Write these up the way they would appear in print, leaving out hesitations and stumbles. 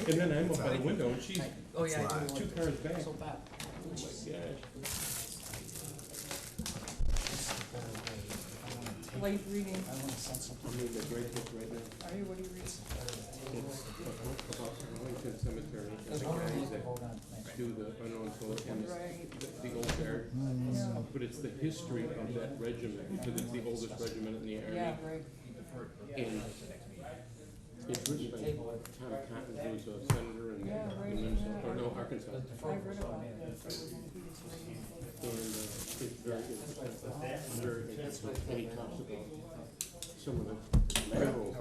And then I'm up by the window and she's Oh, yeah, I do. 2 cars back. So bad. Oh my gosh. Late reading. I'm in the great book right now. Are you, what are you reading? It's a book about Arlington Cemetery and the guys that do the unknown soldier and the old guard. But it's the history of that regiment, because it's the oldest regiment in the Army. Yeah, right. And it's written by Tom Cotton, who's a senator in Minnesota, or no, Arkansas. I've read about that. And it's very interesting. And he talks about some of the perils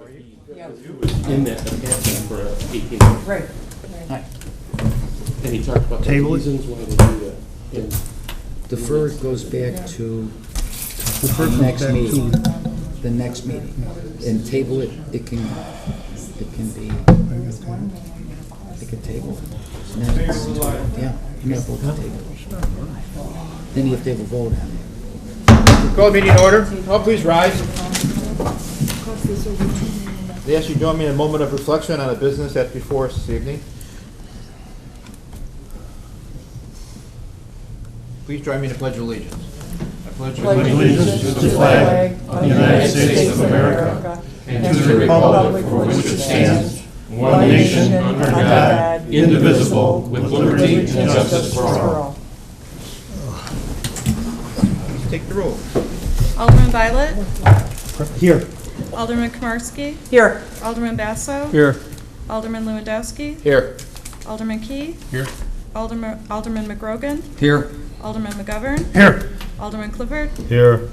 that he was in that detachment for 18 months. Right. And he talks about the Table it. reasons why they do that. And Defer it goes back to Defer the it next back to- meeting, the next meeting. And table it, it can be, it can table. Minutes. Yeah, you have both table. Then you have to have a vote on it. Call the meeting in order. Oh, please rise. I ask you to join me in a moment of reflection on the business that's before us this evening. Please join me in the Pledge of Allegiance. I pledge allegiance to the flag of the United States of America and to the republic for which it stands, one nation, under God, indivisible, with liberty and justice for all. Please take the roll. Alderman Violet, Here. Alderman Komarski, Here. Alderman Basso, Here. Alderman Lewandowski, Here. Alderman Key, here, Alderman McGrogan, Here. Alderman McGovern, Here. Alderman Clifford. Here.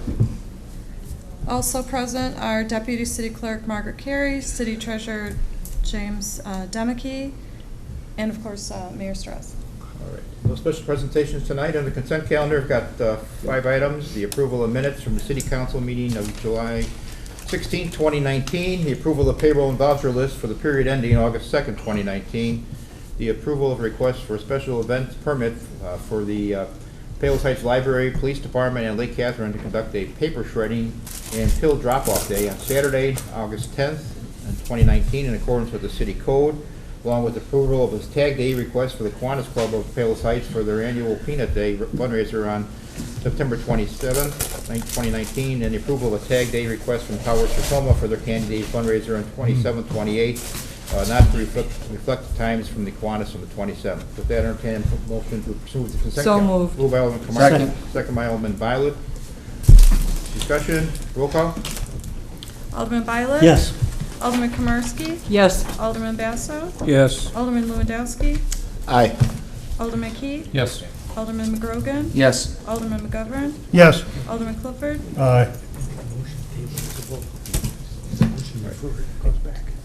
Also present are Deputy City Clerk Margaret Carey, City Treasurer James Demakie, and of course Mayor Strauss. All right. No special presentations tonight. On the consent calendar, I've got 5 items. The approval of minutes from the City Council meeting of July 16, 2019. The approval of payroll and voucher list for the period ending August 2nd, 2019. The approval of requests for a special event permit for the Palos Heights Library, Police Department, and Lake Catherine to conduct a paper shredding and pill drop-off day on Saturday, August 10th, 2019, in accordance with the city code, along with approval of a tag day request for the Kiwanis Club of Palos Heights for their annual Peanut Day fundraiser on September 27th, 2019, and the approval of a tag day request from Howard Tacoma for their Candy Day fundraiser on 27th, 28th, not to reflect the times from the Kiwanis on the 27th. With that, entertain a motion to approve the consent. So calendar. moved. Moved by Alderman Kamara. Second by Alderman Violet. Discussion, roll call. Alderman Violet? Yes. Alderman Komarski, Yes. Alderman Basso, Yes. Alderman Lewandowski, Aye. Alderman Key, yes. Alderman McGrogan, Yes. Alderman McGovern, Yes. Alderman Clifford. Aye.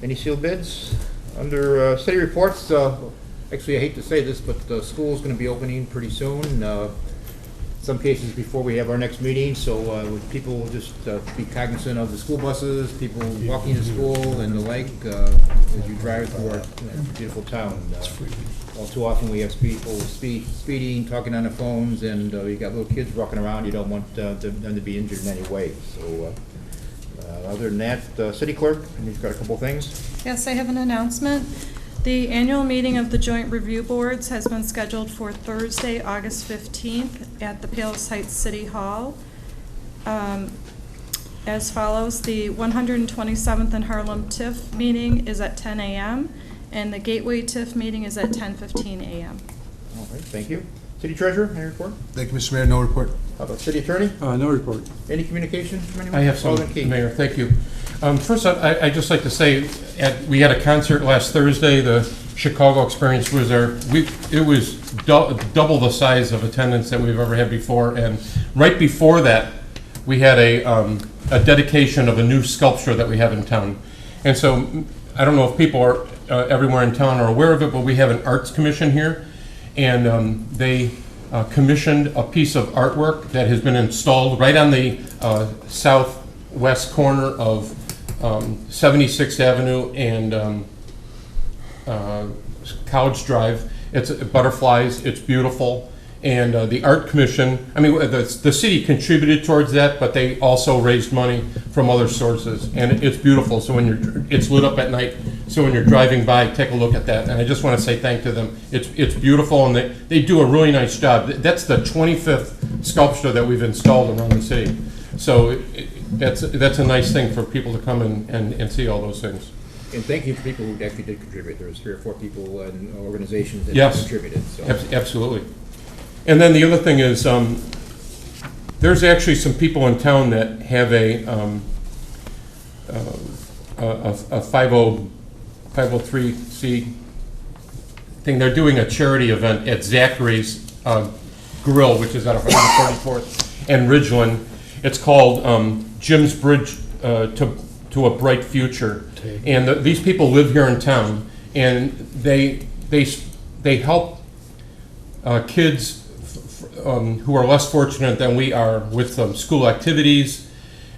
Any sealed bids? Under city reports, actually, I hate to say this, but the school's going to be opening pretty soon. Some cases before we have our next meeting, so would people just be cognizant of the school buses, people walking to school and the like, as you drive through our beautiful town. All too often we have people speeding, talking on the phones, and you got little kids walking around. You don't want them to be injured in any way. So other than that, city clerk, and you've got a couple things. Yes, I have an announcement. The annual meeting of the Joint Review Boards has been scheduled for Thursday, August 15th at the Palos Heights City Hall. As follows, the 127th and Harlem TIF meeting is at 10 a.m. and the Gateway TIF meeting is at 10:15 a.m. All right, thank you. City treasurer, any report? Thank you, Mr. Mayor. No report. How about city attorney? No report. Any communication from anyone? I have some, Alderman Key. Mayor, thank you. First, I'd just like to say, we had a concert last Thursday. The Chicago Experience was there. It was double the size of attendance that we've ever had before. And right before that, we had a dedication of a new sculpture that we have in town. And so, I don't know if people are everywhere in town are aware of it, but we have an arts commission here. And they commissioned a piece of artwork that has been installed right on the southwest corner of 76th Avenue and College Drive. It's butterflies. It's beautiful, And the Art Commission, I mean, the city contributed towards that, but they also raised money from other sources. And it's beautiful, so it's lit up at night, so when you're driving by, take a look at that. And I just want to say thank to them. It's beautiful, and they do a really nice job. That's the 25th sculpture that we've installed around the city. So that's a nice thing for people to come and see all those things. And thank you for people who actually did contribute. There was 3 or 4 people and organizations that Yes. contributed. So. Absolutely. And then the other thing is, there's actually some people in town that have a 503c thing. They're doing a charity event at Zachary's Grill, which is out of 44th and Ridgeland. It's called Jim's Bridge to a Bright Future. And these people live here in town, and they help kids who are less fortunate than we are with school activities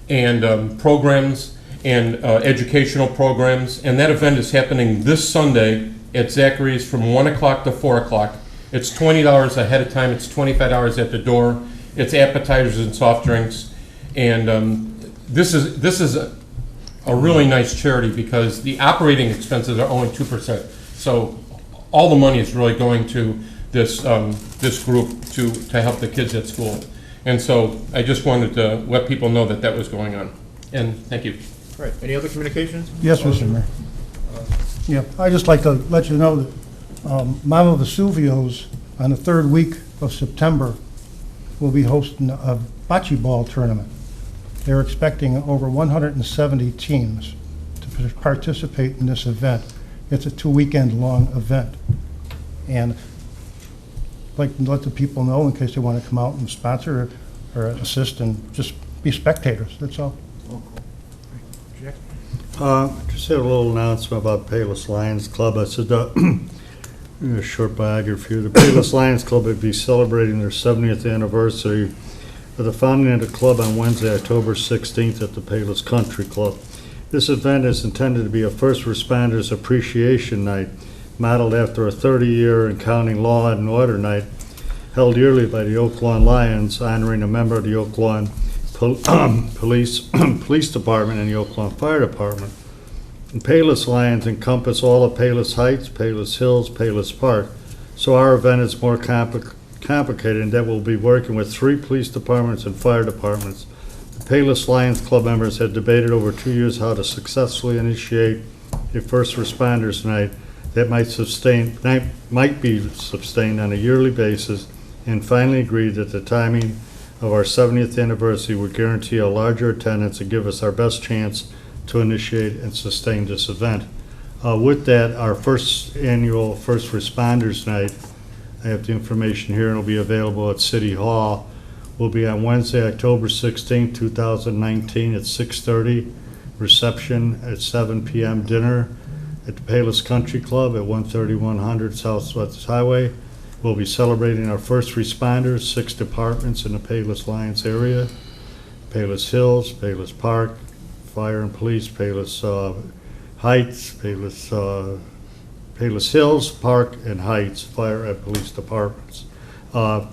and programs and educational programs. And that event is happening this Sunday at Zachary's from 1 o'clock to 4 o'clock. It's $20 ahead of time. It's $25 at the door. It's appetizers and soft drinks. And this is a really nice charity because the operating expenses are only 2%. So all the money is really going to this group to help the kids at school. And so I just wanted to let people know that that was going on. And thank you. All right. Any other communications? Yes, Mr. Mayor. Yeah, I'd just like to let you know that Mama Vesuvios on the 3rd week of September will be hosting a bocce ball tournament. They're expecting over 170 teams to participate in this event. It's a 2-weekend-long event. And I'd like to let the people know in case they want to come out and sponsor or assist and just be spectators, that's all. Jack? Just had a little announcement about Payless Lions Club. I said, a short biography. The Payless Lions Club would be celebrating their 70th anniversary of the founding of the club on Wednesday, October 16th at the Payless Country Club. This event is intended to be a first responders appreciation night, modeled after a 30-year and counting law and order night held yearly by the Oak Lawn Lions, honoring a member of the Oak Lawn Police Department and the Oak Lawn Fire Department. And Payless Lions encompass all of Payless Heights, Payless Hills, Payless Park. So our event is more complicated in that we'll be working with 3 police departments and fire departments. The Payless Lions Club members had debated over 2 years how to successfully initiate a first responders night that might be sustained on a yearly basis, and finally agreed that the timing of our 70th anniversary would guarantee a larger attendance and give us our best chance to initiate and sustain this event. With that, our first annual First Responders Night, I have the information here and it'll be available at City Hall, will be on Wednesday, October 16, 2019 at 6:30, reception at 7 p.m., dinner at the Payless Country Club at 13100 Southwest Highway. We'll be celebrating our first responders, 6 departments in the Payless Lions area: Payless Hills, Payless Park, Fire and Police, Payless Heights, Payless Hills, Park, and Heights, Fire and Police Departments. The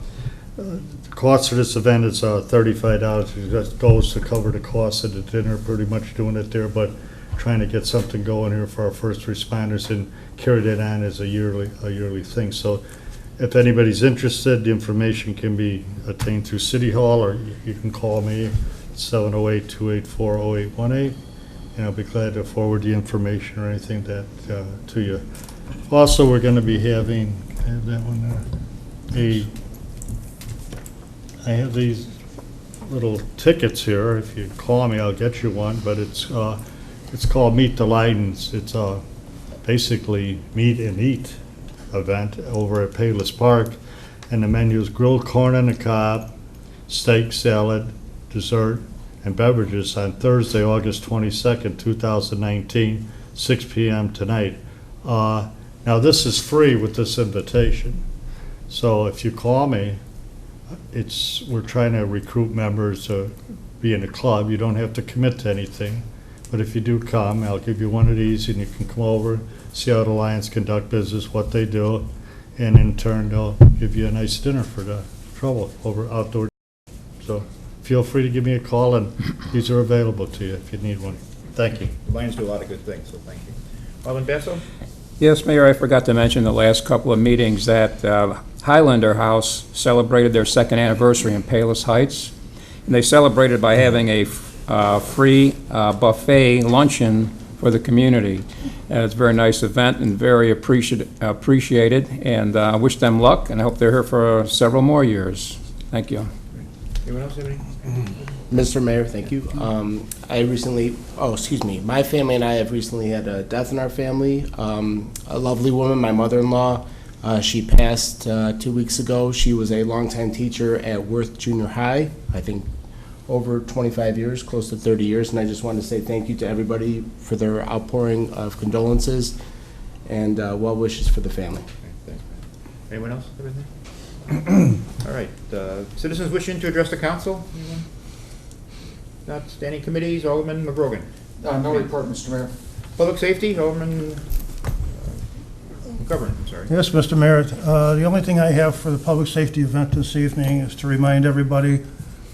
cost for this event is $35. It goes to cover the cost of the dinner, pretty much doing it there, but trying to get something going here for our first responders and carry that on as a yearly thing. So if anybody's interested, the information can be obtained through City Hall, or you can call me, 708-284-0818, and I'll be glad to forward the information or anything that to you. Also, we're going to be having, can I have that one there? I have these little tickets here. If you call me, I'll get you one, but it's called Meet the Lydens. It's basically meet and eat event over at Payless Park, and the menu is grilled corn on the cob, steak, salad, dessert, and beverages on Thursday, August 22nd, 2019, 6 p.m. tonight. Now this is free with this invitation, so if you call me, we're trying to recruit members to be in the club. You don't have to commit to anything, but if you do come, I'll give you one of these and you can come over, see how the Lions conduct business, what they do, and in turn, they'll give you a nice dinner for the trouble over outdoor. So feel free to give me a call, and these are available to you if you need one. Thank you. The Lions do a lot of good things, so thank you. Alderman Basso? Yes, Mayor, I forgot to mention the last couple of meetings that Highlander House celebrated their second anniversary in Palos Heights. And they celebrated by having a free buffet luncheon for the community. It's a very nice event and very appreciated, and I wish them luck, and I hope they're here for several more years. Thank you. Anyone else have any? Mr. Mayor, thank you. My family and I have recently had a death in our family. A lovely woman, my mother-in-law, she passed 2 weeks ago. She was a longtime teacher at Worth Junior High, I think over 25 years, close to 30 years, and I just wanted to say thank you to everybody for their outpouring of condolences and well wishes for the family. Thanks. Anyone else have anything? All right, citizens wishing to address the council? Anyone? Not standing committees, Alderman McGrogan. No report, Mr. Mayor. Public safety, Alderman McGovern, I'm sorry. Yes, Mr. Mayor. The only thing I have for the public safety event this evening is to remind everybody,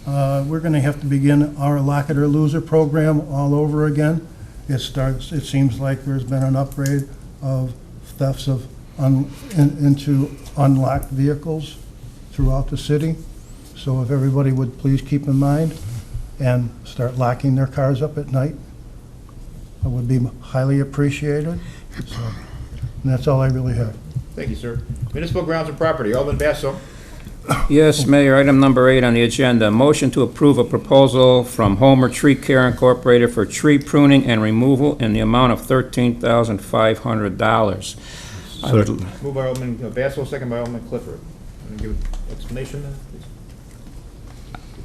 we're going to have to begin our Lock It or Lose It program all over again. It seems like there's been an upgrade of thefts of into unlocked vehicles throughout the city. So if everybody would please keep in mind and start locking their cars up at night, it would be highly appreciated. So, and that's all I really have. Thank you, sir. Municipal grounds and property, Alderman Basso. Yes, Mayor, item number 8 on the agenda, motion to approve a proposal from Homer Tree Care Incorporated for tree pruning and removal in the amount of $13,500. Moved by Alderman Basso, second by Alderman Clifford. Want to give an explanation, please?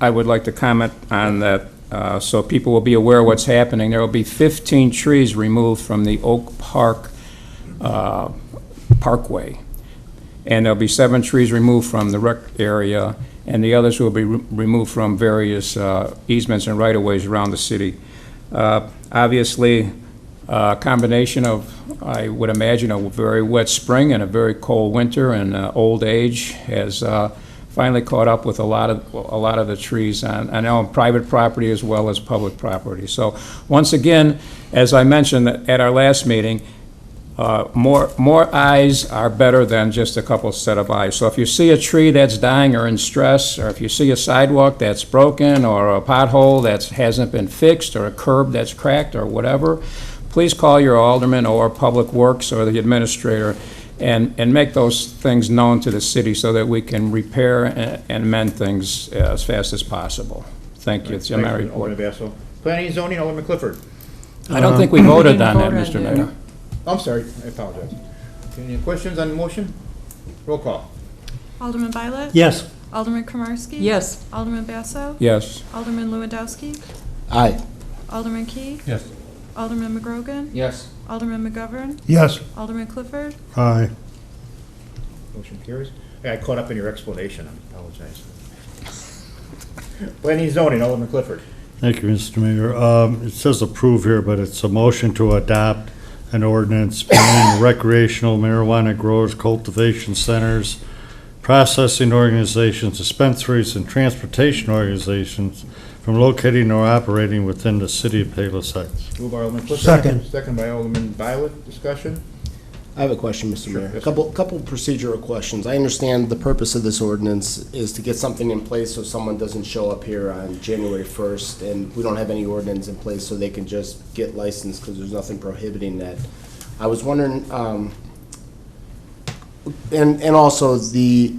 I would like to comment on that, so people will be aware of what's happening. There will be 15 trees removed from the Oak Park Parkway, and there'll be 7 trees removed from the rec area, and the others will be removed from various easements and right-of-ways around the city. Obviously, a combination of, I would imagine, a very wet spring and a very cold winter and old age has finally caught up with a lot of the trees on private property as well as public property. So once again, as I mentioned at our last meeting, more eyes are better than just a couple set of eyes. So if you see a tree that's dying or in stress, or if you see a sidewalk that's broken, or a pothole that hasn't been fixed, or a curb that's cracked, or whatever, please call your alderman or Public Works or the administrator and make those things known to the city so that we can repair and mend things as fast as possible. Thank you. It's my report. Alderman Basso. Planning and zoning, Alderman Clifford. I don't think we voted on that, vote on Mr. that. Mayor. I'm sorry, I apologize. Any questions on the motion? Roll call. Alderman Violet? Yes. Alderman Kromarski? Yes. Alderman Basso? Yes. Alderman Lewandowski? Aye. Alderman Key? Yes. Alderman McGrogan? Yes. Alderman McGovern? Yes. Alderman Clifford? Aye. Motion carries. I got caught up in your explanation, I apologize. Planning and zoning, Alderman Clifford. Thank you, Mr. Mayor. It says approve here, but it's a motion to adopt an ordinance banning recreational marijuana growers, cultivation centers, processing organizations, dispensaries, and transportation organizations from locating or operating within the city of Palos Heights. Moved by Alderman Clifford. Second. Second by Alderman Violet. Discussion? I have a question, Mr. Mayor. yes, A couple procedural questions. I understand the purpose of this ordinance is to get something in place so someone doesn't show up here on January 1st and we don't have any ordinance in place so they can just get licensed because there's nothing prohibiting that. I was wondering, and also the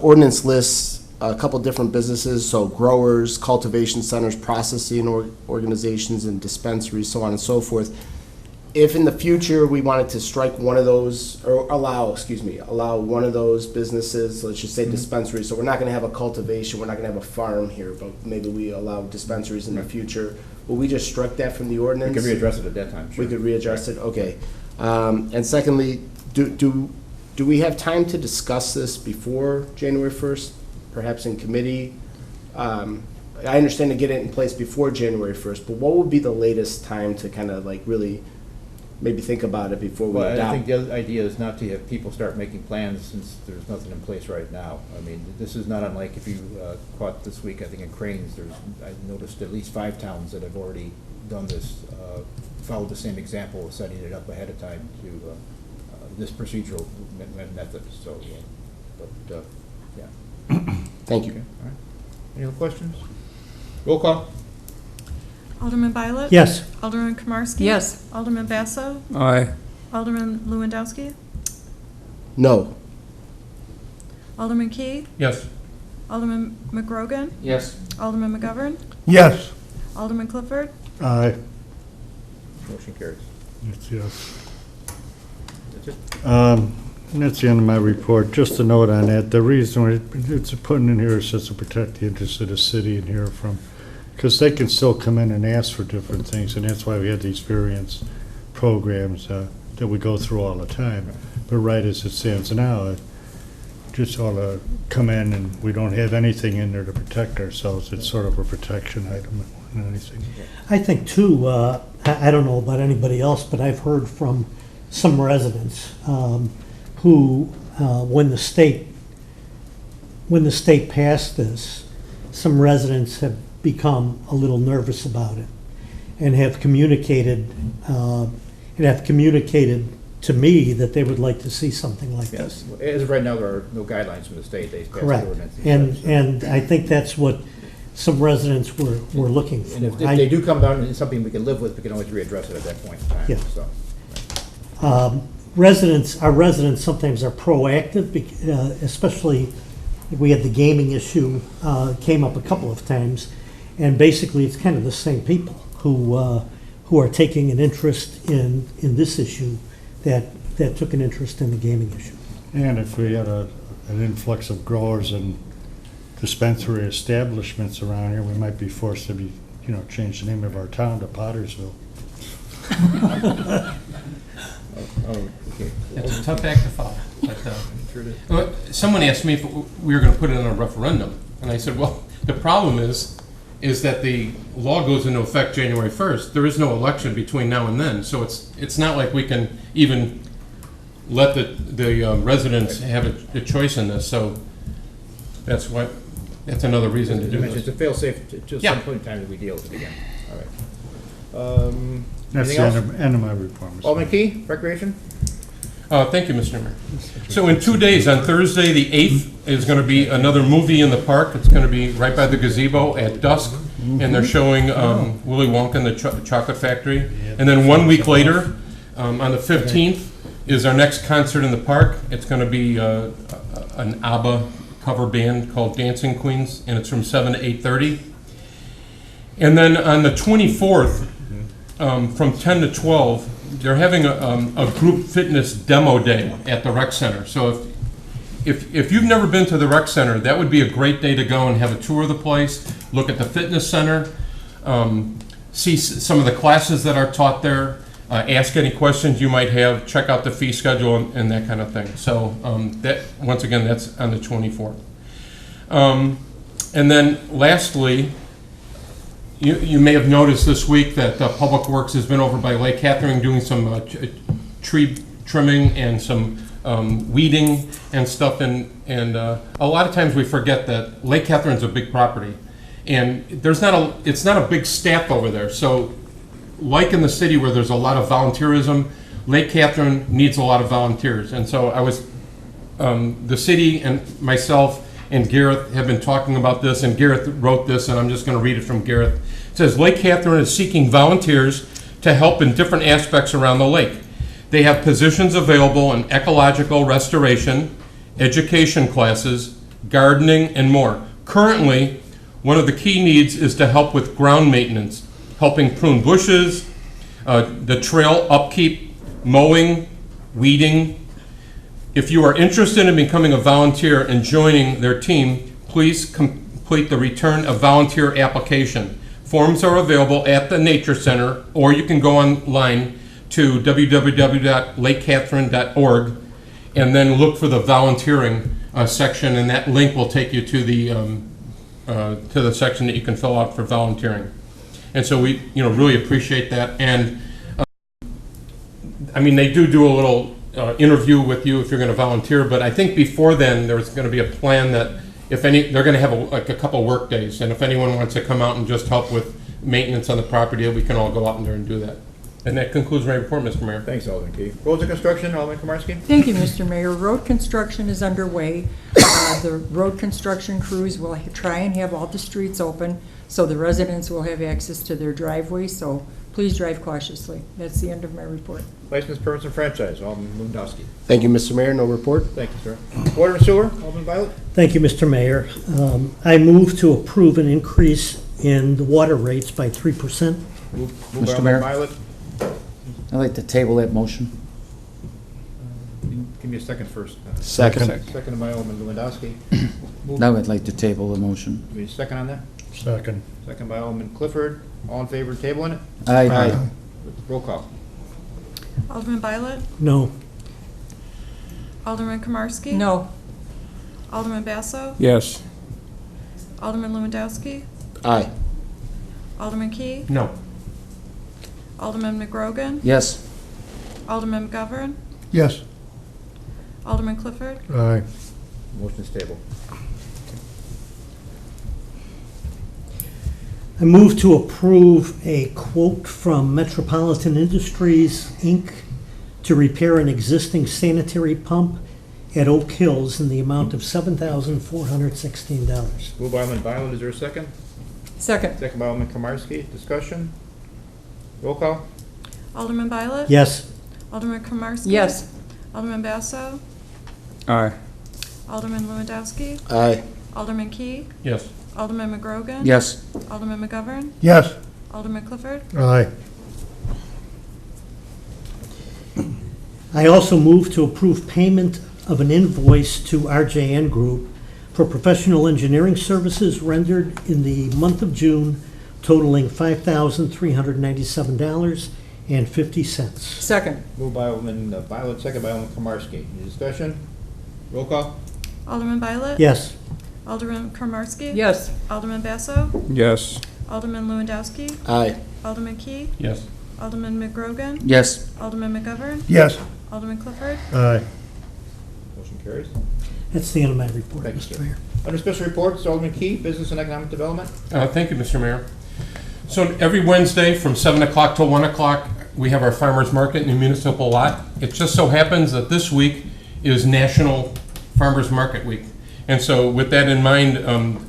ordinance lists a couple different businesses, so growers, cultivation centers, processing organizations, and dispensaries, so on and so forth. If in the future we wanted to strike one of those, or allow one of those businesses, let's just say dispensaries, so we're not gonna have a cultivation, we're not gonna have a farm here, but maybe we allow dispensaries in the future, will we just strike that from the We ordinance? can readdress it at that time. We could readjust it, okay. And secondly, do we have time to discuss this before January 1st, perhaps in committee? I understand to get it in place before January 1st, but what would be the latest time to kind of like really maybe think about it before we Well, I adopt. think the other idea is not to have people start making plans since there's nothing in place right now. I mean, this is not unlike if you caught this week, I think in Cranes, I noticed at least 5 towns that have already done this, followed the same example of setting it up ahead of time to this procedural method, so, but, yeah. Thank you. Okay, all right. Any other questions? Roll call? Alderman Violet? Yes. Alderman Kromarski? Yes. Alderman Basso? Aye. Alderman Lewandowski? No. Alderman Key? Yes. Alderman McGrogan? Yes. Alderman McGovern? Yes. Alderman Clifford? Aye. Motion carries. Yes, yes. That's it? And that's the end of my report. Just a note on that, the reason it's putting in here is just to protect the interests of the city and hear from, because they can still come in and ask for different things, and that's why we have these variance programs that we go through all the time. But right as it stands now, it just ought to come in, and we don't have anything in there to protect ourselves. It's sort of a protection item more than anything. I think too, I don't know about anybody else, but I've heard from some residents who, when the state passed this, some residents have become a little nervous about it and have communicated to me that they would like to see something like this. Yes. As of right now, there are no guidelines from the state. They passed the Correct. ordinance And, such, so- and I think that's what some residents were looking for. And if they do come down and it's something we can live with, we can always readdress it at that point in time, Yeah. so. Our residents sometimes are proactive, especially we had the gaming issue, came up a couple of times, and basically it's kind of the same people who are taking an interest in this issue that took an interest in the gaming issue. And if we had an influx of growers and dispensary establishments around here, we might be forced to change the name of our town to Pottersville. Oh, okay. It's a tough act to follow. But, Sure it is. someone asked me if we were going to put it on a referendum, and I said, well, the problem is that the law goes into effect January 1st. There is no election between now and then, so it's not like we can even let the residents have a choice in this. So that's another reason to do It's this. a fail-safe to Yeah. some point in time that we deal with it again. All right. That's Anything the else? end of my report, Mr. Alderman Key, Recreation? Thank you, Mr. Mayor. So in 2 days, on Thursday, the 8th, is going to be another movie in the park. It's going to be right by the gazebo at dusk, and they're showing Willy Wonka and the Chocolate Factory. And then 1 week later, on the 15th, is our next concert in the park. It's going to be an ABBA cover band called Dancing Queens, and it's from 7 to 8:30. And then on the 24th, from 10 to 12, they're having a group fitness demo day at the rec center. So if you've never been to the rec center, that would be a great day to go and have a tour of the place, look at the fitness center, see some of the classes that are taught there, ask any questions you might have, check out the fee schedule and that kind of thing. So that, once again, that's on the 24th. And then lastly, you may have noticed this week that Public Works has been over by Lake Catherine doing some tree trimming and some weeding and stuff. And a lot of times we forget that Lake Catherine's a big property, and it's not a big staff over there. So, like in the city where there's a lot of volunteerism, Lake Catherine needs a lot of volunteers. And so the city and myself and Gareth have been talking about this, and Gareth wrote this, and I'm just going to read it from Gareth. It says, Lake Catherine is seeking volunteers to help in different aspects around the lake. They have positions available in ecological restoration, education classes, gardening, and more. Currently, one of the key needs is to help with ground maintenance, helping prune bushes, the trail upkeep, mowing, weeding. If you are interested in becoming a volunteer and joining their team, please complete the Return of Volunteer application. Forms are available at the Nature Center, or you can go online to www.lakecatherine.org and then look for the volunteering section, and that link will take you to the section that you can fill out for volunteering. And so we really appreciate that. And I mean, they do a little interview with you if you're going to volunteer, but I think before then, there's going to be a plan that if any, they're going to have like a couple work days, and if anyone wants to come out and just help with maintenance on the property, we can all go out in there and do that. And that concludes my report, Mr. Mayor. Thanks, Alderman Key. Roads and construction, Alderman Komarski. Thank you, Mr. Mayor. Road construction is underway. The road construction crews will try and have all the streets open so the residents will have access to their driveways, so please drive cautiously. That's the end of my report. License, permits, and franchise, Alderman Lewandowski. Thank you, Mr. Mayor. No report. Thank you, sir. Water and sewer, Alderman Violet. Thank you, Mr. Mayor. I move to approve an increase in the water rates by 3%. Moved by Mr. Alderman Mayor. Violet. I'd like to table that motion. Give me a second first. Second. Second by Alderman Lewandowski. Now I'd like to table the motion. Give me a second on that. Second. Second by Alderman Clifford. All in favor of tabling it? Aye. Roll call. Alderman Violet, No. Alderman Komarski. No. Alderman Basso, Yes. Alderman Lewandowski, Aye. Alderman Key, No. Alderman McGrogan, Yes. Alderman McGovern, Yes. Alderman Clifford, Aye. Motion is tabled. I move to approve a quote from Metropolitan Industries, Inc. to repair an existing sanitary pump at Oak Hills in the amount of $7,416. Moved by Alderman Violet. Is there a second? Second. Second by Alderman Komarski. Discussion. Roll call. Alderman Violet. Yes. Alderman Komarski. Yes. Alderman Basso, Aye. Alderman Lewandowski, Aye. Alderman Key, Yes. Alderman McGrogan. Yes. Alderman McGovern, Yes. Alderman Clifford, Aye. I also move to approve payment of an invoice to RJN Group for professional engineering services rendered in the month of June totaling $5,397.50. Second. Moved by Alderman Violet. Second by Alderman Komarski. Any discussion? Roll call. Alderman Violet. Yes. Alderman Komarski. Yes. Alderman Basso, Yes. Alderman Lewandowski, Aye. Alderman Key, Yes. Alderman McGrogan, Yes. Alderman McGovern, Yes. Alderman Clifford, Aye. Motion carries. That's the end of my report, Thank you, Mr. sir. Mayor. Under special reports, Alderman Key, Business and Economic Development. Thank you, Mr. Mayor. So every Wednesday from 7 o'clock till 1 o'clock, we have our farmer's market in the municipal lot. It just so happens that this week is National Farmers Market Week. And so with that in mind,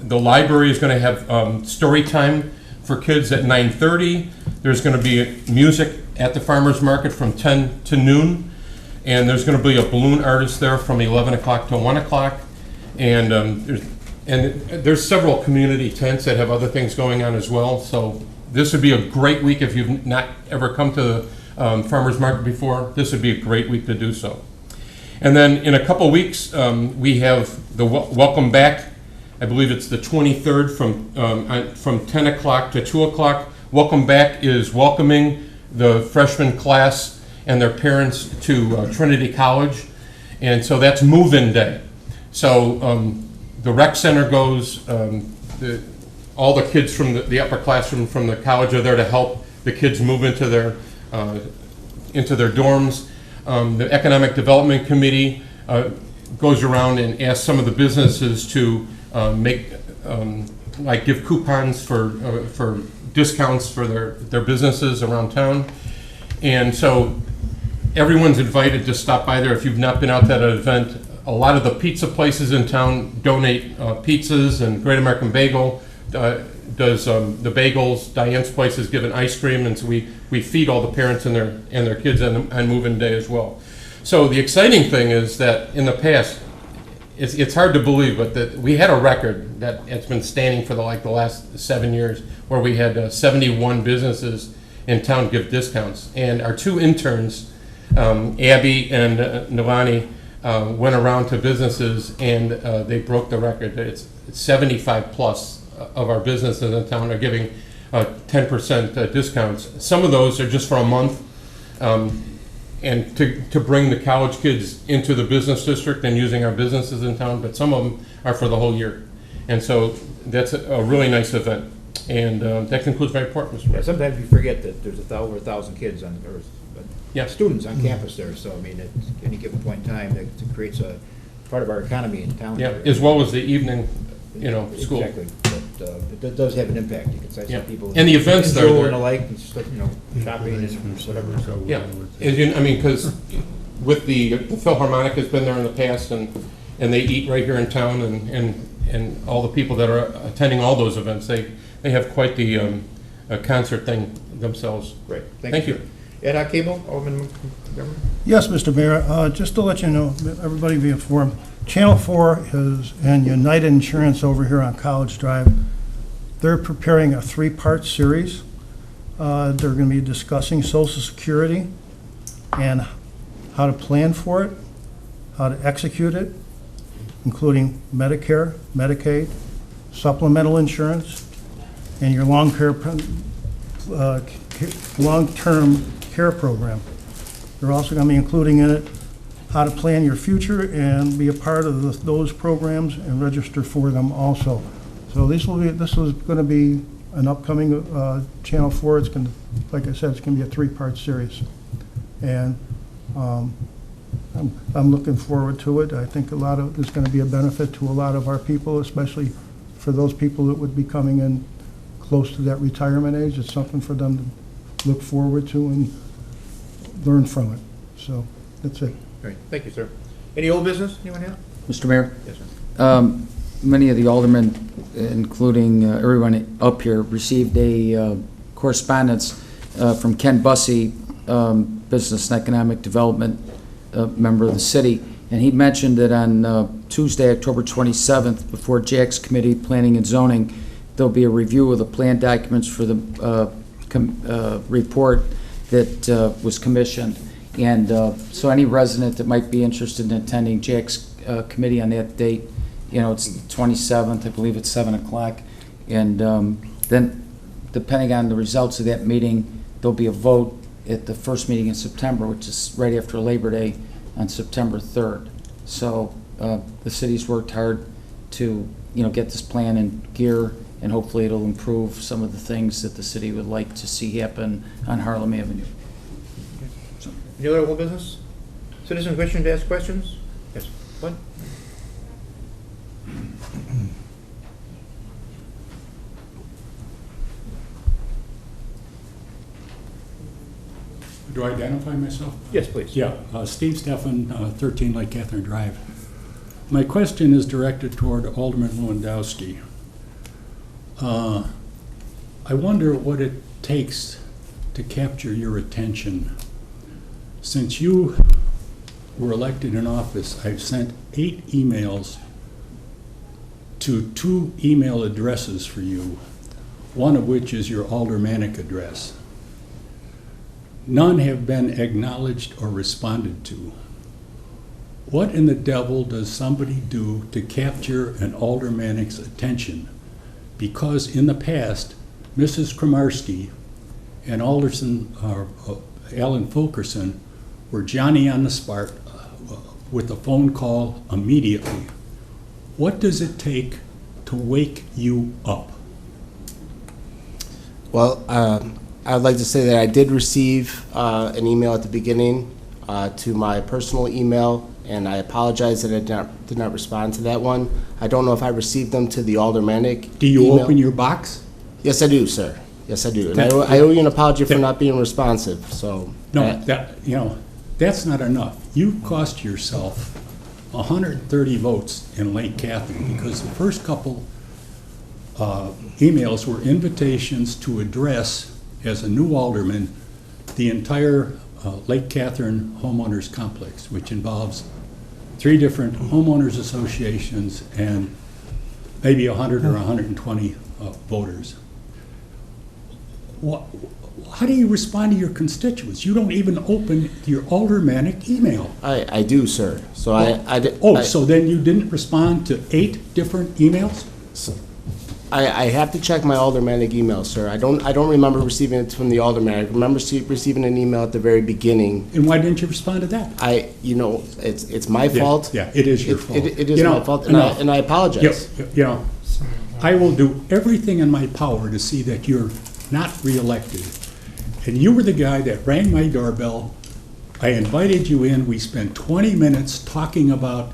the library is going to have story time for kids at 9:30. There's going to be music at the farmer's market from 10 to noon. And there's going to be a balloon artist there from 11 o'clock to 1 o'clock. And there's several community tents that have other things going on as well. So this would be a great week if you've not ever come to the farmer's market before. This would be a great week to do so. And then in a couple weeks, we have the welcome back. I believe it's the 23rd from 10 o'clock to 2 o'clock. Welcome back is welcoming the freshman class and their parents to Trinity College. And so that's move-in day. So the rec center goes, all the kids from the upper classroom from the college are there to help the kids move into their dorms. The Economic Development Committee goes around and asks some of the businesses to give coupons for discounts for their businesses around town. And so everyone's invited to stop by there if you've not been out to that event. A lot of the pizza places in town donate pizzas, and Great American Bagel does the bagels. Diane's place is giving ice cream, and so we feed all the parents and their kids on move-in day as well. So the exciting thing is that in the past, it's hard to believe, but that we had a record that it's been standing for the last 7 years, where we had 71 businesses in town give discounts, and our two interns, Abby and Nilani, went around to businesses and they broke the record. It's 75 plus of our businesses in town are giving 10% discounts. Some of those are just for a month, and to bring the college kids into the business district and using our businesses in town, but some of them are for the whole year. And so that's a really nice event. And that concludes my report, Mr. Yeah, Mayor. sometimes you forget that there's over 1,000 kids on Earth. But Yeah. students on campus there, so I mean, at any given point in time, it creates a part of our economy in town. Yeah, as well as the evening, school. Exactly, but it does have an impact. You can say Yeah. some people. And the events there, enjoy they're- and the like, and stuff, shopping and whatever, so. Yeah, because with the Philharmonic has been there in the past, and they eat right here in town, and all the people that are attending all those events, they have quite the concert thing themselves. Great, Thank you. sir. Ed Hoc Cable, Alderman Montgomery? Yes, Mr. Mayor, just to let you know, everybody be informed, Channel 4 and United Insurance over here on College Drive, they're preparing a 3-part series. They're going to be discussing Social Security and how to plan for it, how to execute it, including Medicare, Medicaid, supplemental insurance, and your long-term care program. They're also going to be including in it how to plan your future and be a part of those programs and register for them also. So this is going to be an upcoming Channel 4. It's going to, like I said, it's going to be a 3-part series. And I'm looking forward to it. I think there's going to be a benefit to a lot of our people, especially for those people that would be coming in close to that retirement age. It's something for them to look forward to and learn from it. So that's it. Great, thank you, sir. Any old business anyone have? Mr. Mayor, Yes, sir. many of the aldermen, including everyone up here, received a correspondence from Ken Bussey, Business and Economic Development member of the city, and he mentioned that on Tuesday, October 27th, before Jack's Committee, Planning and Zoning, there'll be a review of the plan documents for the report that was commissioned. And so any resident that might be interested in attending Jack's committee on that date, it's the 27th, I believe it's 7 o'clock. And then, depending on the results of that meeting, there'll be a vote at the first meeting in September, which is right after Labor Day on September 3rd. So the city's worked hard to, get this plan in gear, and hopefully it'll improve some of the things that the city would like to see happen on Harlem Avenue. Any other old business? Citizens wishing to ask questions? Yes, what? Do I identify myself? Yes, please. Yeah, Steve Steffen, 13 Lake Catherine Drive. My question is directed toward Alderman Lewandowski. I wonder what it takes to capture your attention. Since you were elected in office, I've sent 8 emails to 2 email addresses for you, one of which is your aldermanic address. None have been acknowledged or responded to. What in the devil does somebody do to capture an aldermanic's attention? Because in the past, Mrs. Kramarski and Alan Fulkerson were Johnny on the spot with a phone call immediately. What does it take to wake you up? Well, I would like to say that I did receive an email at the beginning to my personal email, and I apologize that I did not respond to that one. I don't know if I received them to the aldermanic Do you email. open your box? Yes, I do, sir. Yes, I do. And I owe you an apology for not being responsive, so. No, that's not enough. You cost yourself 130 votes in Lake Catherine because the first couple emails were invitations to address, as a new alderman, the entire Lake Catherine homeowners complex, which involves 3 different homeowners associations and maybe 100 or 120 voters. How do you respond to your constituents? You don't even open your aldermanic email. I do, sir. So So then you didn't respond to 8 different emails? I have to check my aldermanic email, sir. I don't remember receiving it from the aldermanic. I remember receiving an email at the very beginning. And why didn't you respond to that? It's my fault. Yeah, it is your fault. It is my fault, and I apologize. I will do everything in my power to see that you're not reelected. And you were the guy that rang my doorbell I invited you in, we spent 20 minutes talking about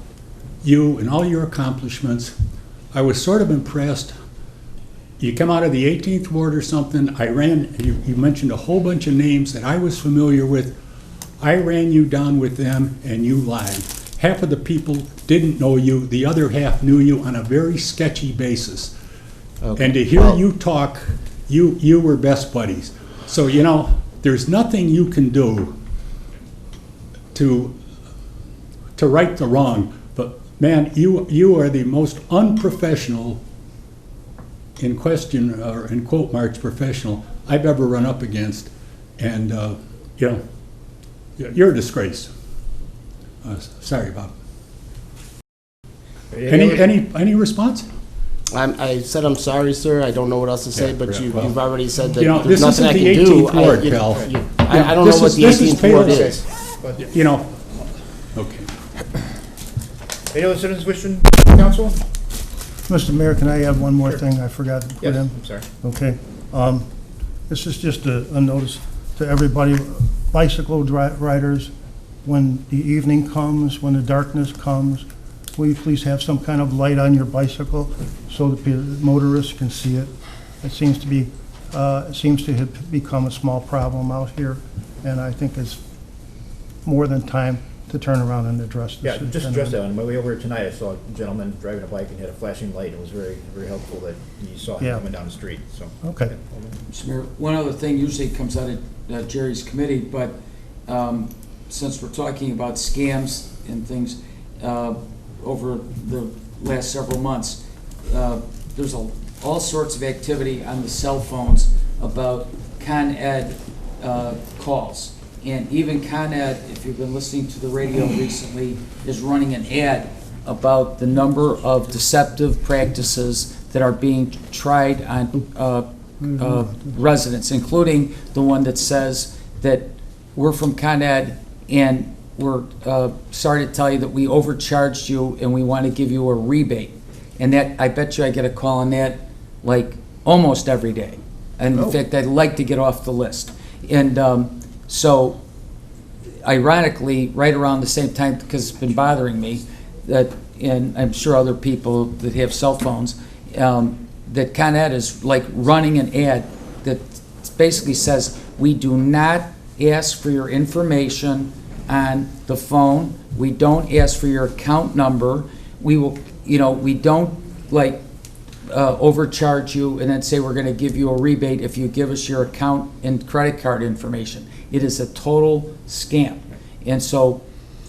you and all your accomplishments. I was sort of impressed. You come out of the 18th Ward or something, you mentioned a whole bunch of names that I was familiar with. I ran you down with them and you lied. Half of the people didn't know you, the other half knew you on a very sketchy basis. Okay. And to hear Well- you talk, you were best buddies. So, there's nothing you can do to right the wrong. But man, you are the most unprofessional, in question, or in quote marks, professional I've ever run up against. And, you're a disgrace. Sorry, Bob. Any response? I said I'm sorry, sir. I don't know what else to say, Yeah, but well, you've already said that this there's nothing I isn't can the do. 18th Ward, pal. I don't know what the 18th Ward is. Okay. Any other citizens wishing, council? Mr. Mayor, can I have one more thing I forgot to put Yes, in? I'm sorry. Okay. This is just a notice to everybody, bicycle riders, when the evening comes, when the darkness comes, will you please have some kind of light on your bicycle so that the motorists can see it? It seems to have become a small problem out here, and I think it's more than time to turn around and address this. Yeah, just address that. On my way over here tonight, I saw a gentleman driving a bike and had a flashing light. It was very, very helpful that you saw him Yeah. coming down the street, so. Okay. Mr. Mayor, one other thing usually comes out of Jerry's committee, but since we're talking about scams and things over the last several months, there's all sorts of activity on the cell phones about Con Ed calls. And even Con Ed, if you've been listening to the radio recently, is running an ad about the number of deceptive practices that are being tried on residents, including the one that says that we're from Con Ed and we're sorry to tell you that we overcharged you and we want to give you a rebate. And that, I bet you I get a call on that like almost every day. And in fact, I'd like to get off the list. And so, ironically, right around the same time, because it's been bothering me, that, and I'm sure other people that have cell phones, that Con Ed is like running an ad that basically says, we do not ask for your information on the phone. We don't ask for your account number. We will, we don't overcharge you and then say we're going to give you a rebate if you give us your account and credit card information. It is a total scam. And so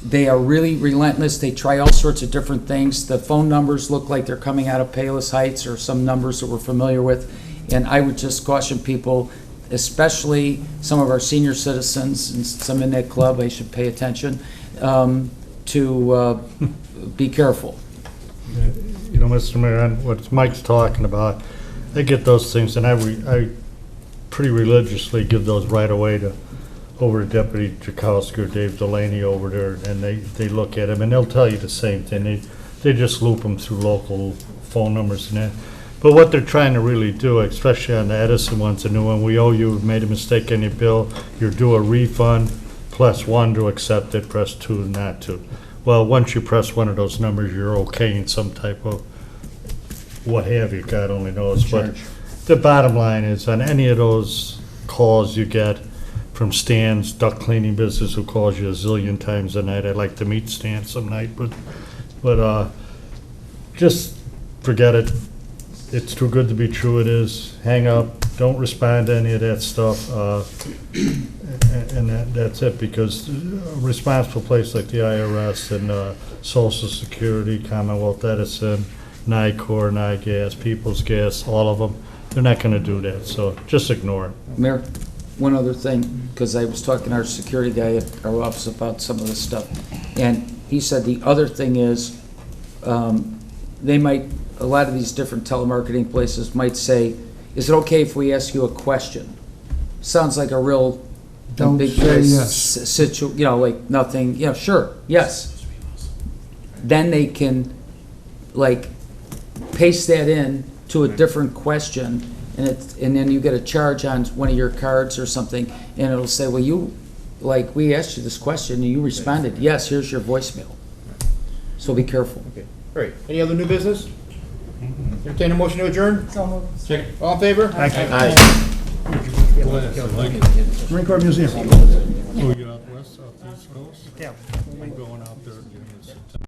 they are really relentless. They try all sorts of different things. The phone numbers look like they're coming out of Palos Heights or some numbers that we're familiar with. And I would just caution people, especially some of our senior citizens and some in that club, they should pay attention, to be careful. Mr. Mayor, on what Mike's talking about, I get those things, and I pretty religiously give those right away to over Deputy Jakowski or Dave Delaney over there, and they look at them, and they'll tell you the same thing. They just loop them through local phone numbers and that. But what they're trying to really do, especially on the Edison ones, the new one, we owe you, made a mistake on your bill, you're due a refund, press 1 to accept it, press 2 not to. Well, once you press one of those numbers, you're okay in some type of what have you, God only knows. But the bottom line is, on any of those calls you get from Stan's duck cleaning business, who calls you a zillion times a night, I'd like to meet Stan some night, but just forget it. It's too good to be true, it is. Hang up, don't respond to any of that stuff, and that's it, because a responsible place like the IRS and Social Security, Commonwealth Edison, NICOR, NIGAS, People's Gas, all of them, they're not gonna do that, so just ignore it. Mayor, one other thing, because I was talking to our security guy at our office about some of this stuff, and he said the other thing is, they might, a lot of these different telemarketing places might say, is it okay if we ask you a question? Sounds like a real Don't big say yes. like nothing, sure, yes. Then they can paste that in to a different question, and then you get a charge on one of your cards or something, and it'll say, well, like, we asked you this question, and you responded, yes, here's your voicemail. So be careful. Okay, great. Any other new business? Entertain a motion to adjourn? So moved. All in favor? Aye. Marine Corps Museum. Oh, you out west, southeast coast? Yeah. I'm going out there at the end of September.